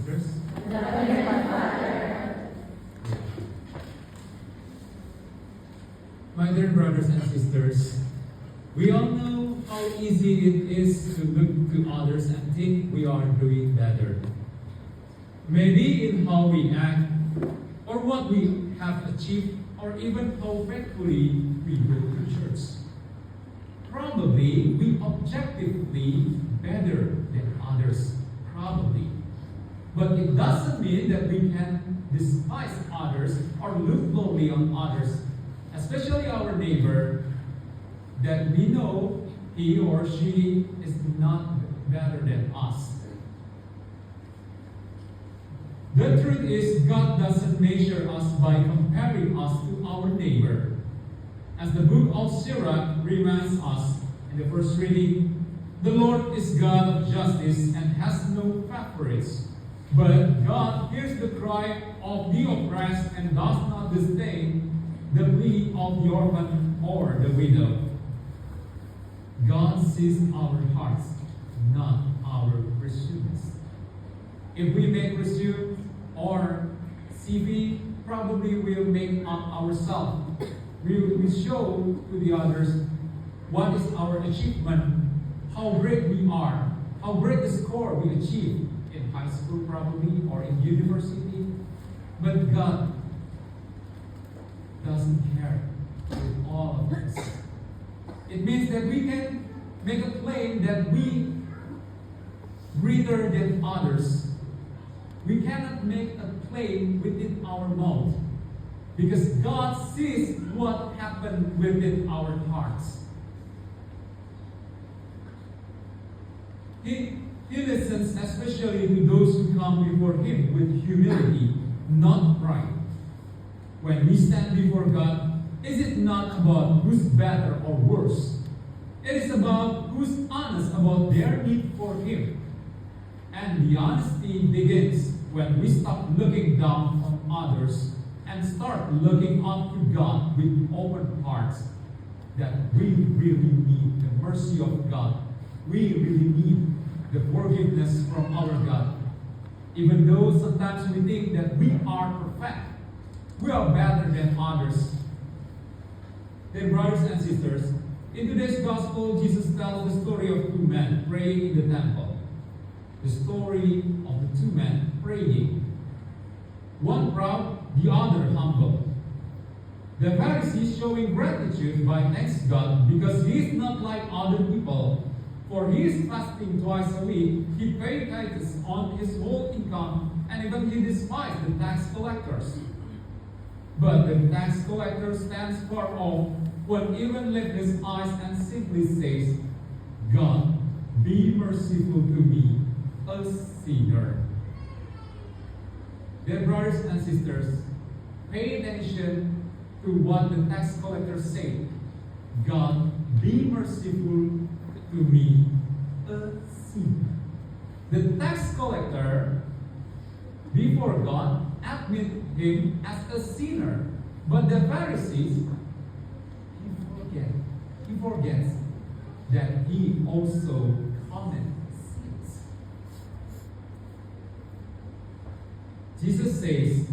sisters? My dear brothers and sisters, we all know how easy it is to look to others and think we are doing better. Maybe in how we act, or what we have achieved, or even how faithfully we go to church. Probably we objectively better than others, probably. But it doesn't mean that we can despise others or look lowly on others, especially our neighbor, that we know he or she is not better than us. The truth is, God doesn't measure us by comparing us to our neighbor. As the book of Sirach reminds us in the first reading, the Lord is God of justice and has no favorites. But God hears the cry of the oppressed and does not disdain the plea of the orphan or the widow. God sees our hearts, not our pursuits. If we make pursuit or CV, probably we'll make up ourselves. We will show to the others what is our achievement, how great we are, how great the score we achieve in high school probably or in university. But God doesn't care with all of this. It means that we can make a claim that we greater than others. We cannot make a claim within our mouth because God sees what happened within our hearts. He listens especially to those who come before Him with humility, not pride. When we stand before God, is it not about who's better or worse? It is about who's honest about their need for Him. And the honesty begins when we stop looking down on others and start looking up to God with open hearts that we really need the mercy of God. We really need the forgiveness from our God. Even though sometimes we think that we are perfect, we are better than others. Then, brothers and sisters, in today's gospel, Jesus tells the story of two men praying in the temple. The story of the two men praying. One proud, the other humble. The Pharisee showing gratitude by thanks God because he is not like other people. For he is fasting twice a week, he paid tithes on his whole income, and even he despised the tax collectors. But the tax collector stands far off, won't even lift his eyes and simply says, God, be merciful to me, a sinner. Dear brothers and sisters, pay attention to what the tax collector said. God, be merciful to me, a sinner. The tax collector, before God, admitted him as a sinner. But the Pharisees, he forgets that he also committed sins. Jesus says,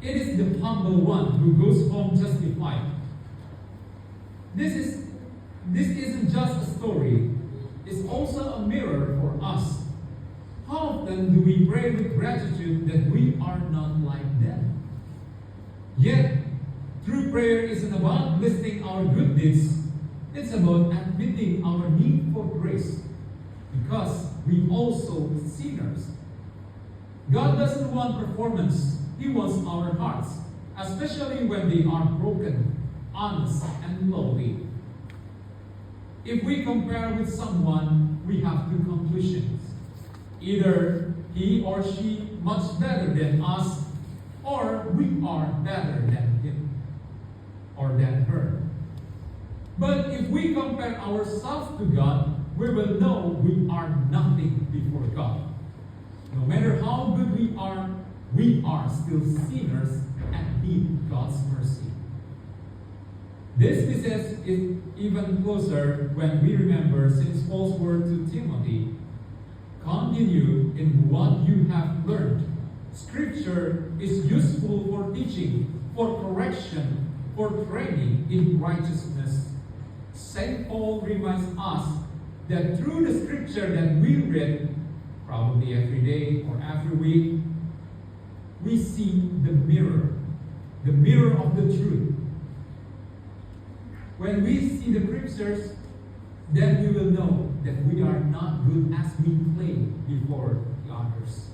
it is the humble one who goes home justified. This isn't just a story, it's also a mirror for us. How often do we pray with gratitude that we are not like them? Yet, true prayer isn't about listing our good deeds, it's about admitting our need for grace, because we also sinners. God doesn't want performance, He wants our hearts, especially when they are broken, honest, and lowly. If we compare with someone, we have two conclusions. Either he or she much better than us, or we are better than him or than her. But if we compare ourselves to God, we will know we are nothing before God. No matter how good we are still sinners and need God's mercy. This message is even closer when we remember St. Paul's word to Timothy. Continue in what you have learned. Scripture is useful for teaching, for correction, for training in righteousness. St. Paul reminds us that through the scripture that we read, probably every day or every week, we see the mirror of the truth. When we see the scriptures, then we will know that we are not good as we play before the others.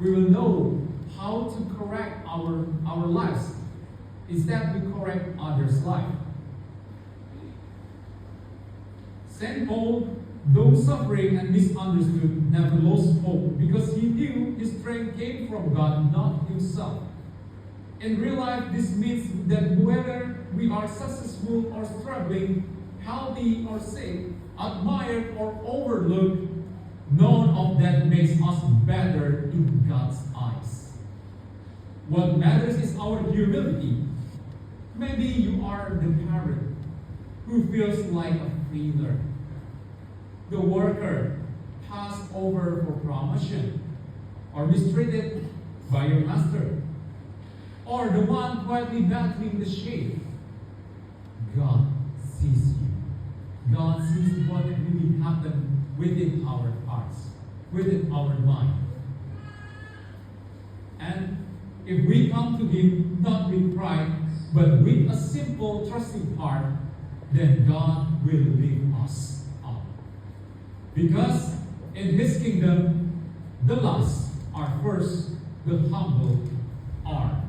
We will know how to correct our lives instead we correct others' life. St. Paul, though suffering and misunderstood, never lost hope because he knew his strength came from God, not himself. In real life, this means that whether we are successful or struggling, healthy or sick, admired or overlooked, none of that makes us better in God's eyes. What matters is our humility. Maybe you are the parent who feels like a failure, the worker passed over for promotion, or mistreated by your master, or the one quietly battling the shame. God sees you. God sees what really happened within our hearts, within our mind. And if we come to Him not with pride, but with a simple, trusting heart, then God will lift us up. Because in His kingdom, the last are first, the humble are